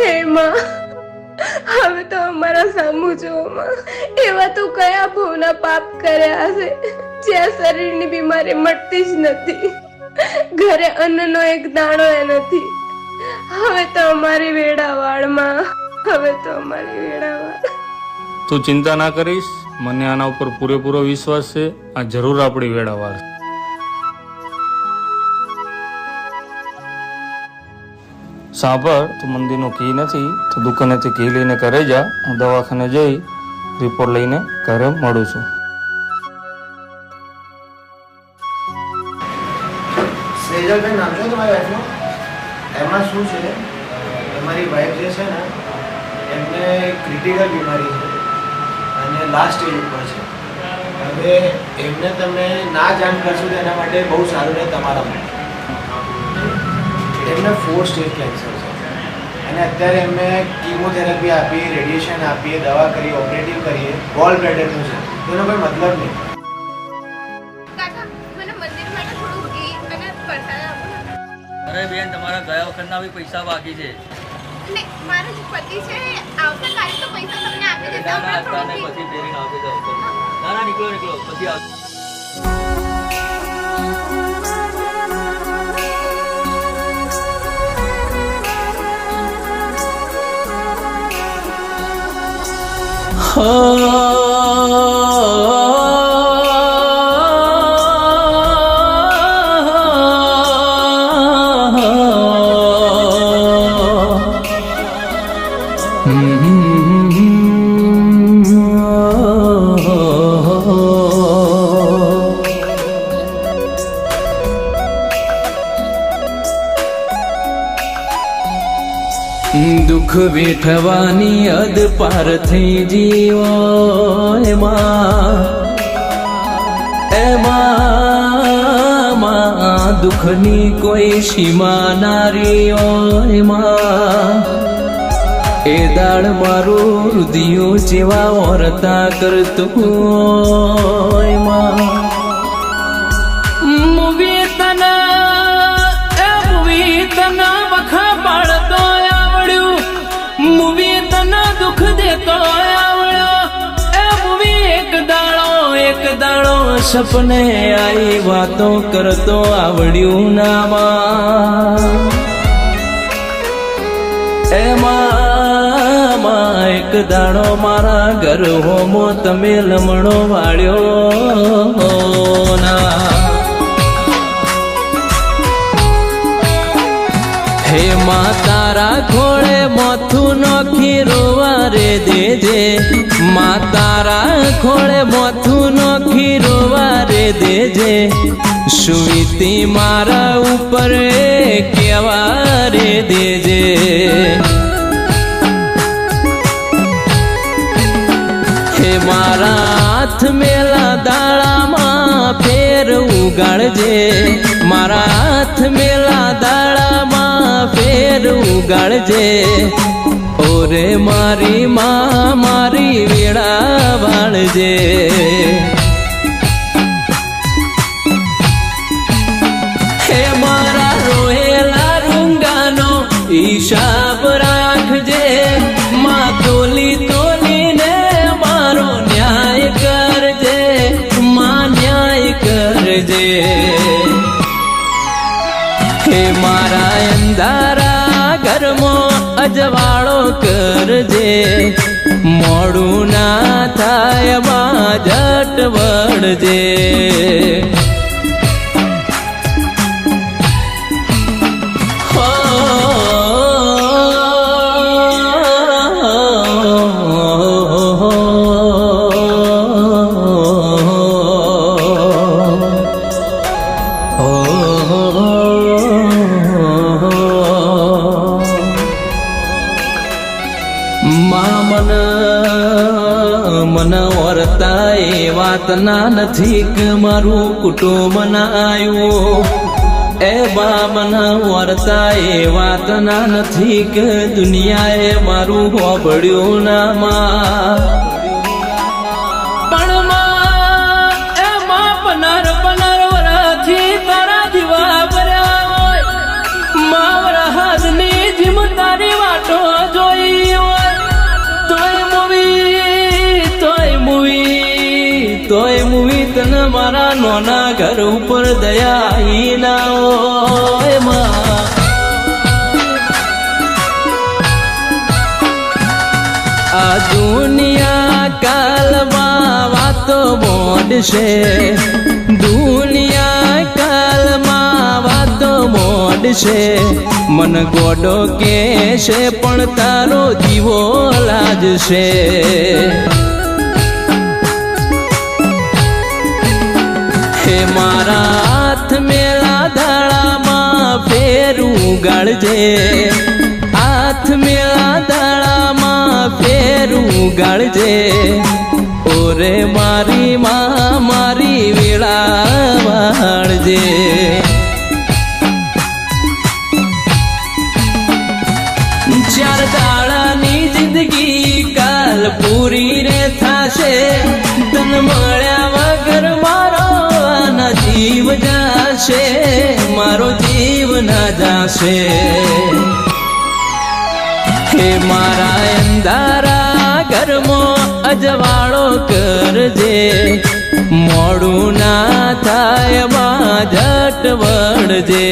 હે માં, હવે તો અમારા સામુ જો માં, એવા તો કયા ભોના પાપ કર્યા હશે જ્યાં શરીરની બીમારી મટતી જ નથી, ઘરે અન્નનો એક દાણો એ નથી. હવે તો અમારી વેડાવાળમાં, હવે તો અમારી વેડાવાળ. તું ચિંતા ના કરીશ, મને આના ઉપર પૂરેપૂરો વિશ્વાસ છે. આ જરૂર આપણી વેળાવાર. સાંભળ, તું મંદિરનું કી નથી તો દુકાનેથી કી લઈને ઘરે જા. હું દવાખાને જઈ રિપોર્ટ લઈને ઘરે મળું છું. સેજલબેન નામ છે તમારી વાઈફનું? એમાં શું છે, તમારી વાઈફ જે છે ને એમને ક્રિટિકલ બીમારી છે અને લાસ્ટ સ્ટેજ ઉપર છે. હવે એમને તમે ના જાણ કરશો તો એના માટે બહુ સારું રહે તમારા માટે. એમને 4 સ્ટેજ કેન્સર છે અને અત્યારે એમને કીમોથેરાપી આપી, રેડિયેશન આપીએ, દવા કરી, ઓપરેટિવ કરીએ, ગોલ બ્લેડરનું છે, તેનો કોઈ મતલબ નહીં. અરે બેન, તમારા ગયા વખતના બી પૈસા બાકી છે. મારો જે પતિ છે આવતા તારીખ તો પૈસા તમને આપી દેતા. પછી ફેરીને આપી દો. ના નીકળો પછી આવ. દુઃખ વેઠવાની હદ પાર થઈ જીવો એમાં દુઃખની કોઈ સીમા નારીઓ એમાં એ દાડ મારું હૃદયો જેવા વર્તા કરતું એમાં વેતના વખા પાડતો મૂવી તને દુઃખ દેતો આવડ્યો એ મૂવી એક દાડો સપને આઈ વાતો કરતો આવડ્યું નામાં એમાં એક દાડો મારા ઘર હોમો તમે લમણો વાળ્યો ના. હે મા તારા ખોળે મોથું નોખી રોવા રે દેજે, મા તારા ખોળે મોથું નોખી રોવા રે દેજે, સુવીતી મારા ઉપર કેવા રે દેજે. હે મારા હાથ મેલા દાડામાં ફેર ઉગાડજે, મારા હાથ મેલા દાડામાં ફેર ઉગાડજે. ઓરે મારી માં મારી વેળા વાળજે. હે મારા રોયેલા રૂંગાનો હિસાબ રાખજે, માં તોલી તોલીને મારો ન્યાય કરજે, માં ન્યાય કરજે. હે મારા અંધારા ઘરમાં અજવાળો કરજે, મોડું ના થાય માં જટ વળજે. મન વર્તા એ વાતના નથી કે મારું કુટુંબ ના આવ્યું, એ બા મન વર્તા એ વાતના નથી કે દુનિયાએ મારું હોબળ્યું ના માં. પણ એમાં પનાર વરાથી તારા દીવા ભર્યા હોય, મારા હાથની જીમ તારી વાટો જો મારા નોના ઘર ઉપર દયા ના હોય માં. આ દુનિયા કાલમાં વાતો મોડશે, દુનિયા કાલમાં વાતો મોડશે. મન ગોડો કે છે પણ તારો દીવો લાજશે. હે મારા હાથ મેલા દાડામાં ફેરું ગાળજે, હાથ મેલા દાડામાં ફેરું ગાળજે. ઓરે મારી માં મારી વેળા વાળજે. ચાર દાડાની જિંદગી કાલ પૂરી રે થાશે. તન મળ્યા વગર મારો ના જીવ જાશે, મારો જીવ ના જાશે. હે મારા અંધારા ઘરમાં અજવાળો કરજે, મોડું ના થાય માં ઝટ વળજે.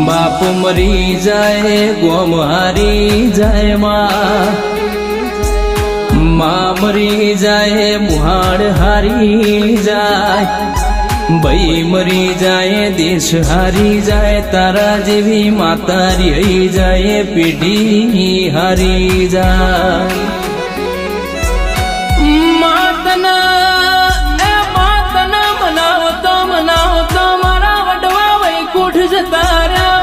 બાપ મરી જાય ગોમ હારી જાય માં, માં મરી જાય મુહાડ હારી જાય. ભાઈ મરી જાય દેશ હારી જાય, તારા જેવી માતા રહી જાય પેઢી હારી જાય. માતના મનાવતો મનાવતો મારા વડવા વૈકુંઠ જતા રહ્યા.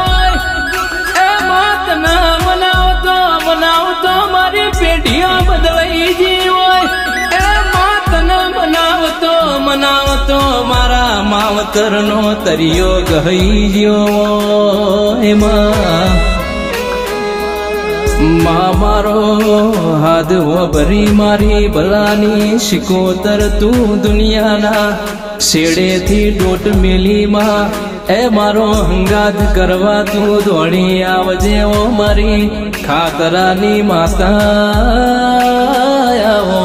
એ માતના મનાવતો મનાવતો મારી પેઢીઓ બદલાઈ ગઈ હોય. એ માતના મનાવતો મનાવતો મારા માવતરનો તરિયો ગહી ગયો. એમાં માં મારો હાથ ભરી મારી ભલાની શિકોતર તું દુનિયાના શેડેથી ડોટ મેલી માં. એ મારો હંગાત કરવા તું દોડી આવજે ઓ મારી ખાતરાની માતા. આવો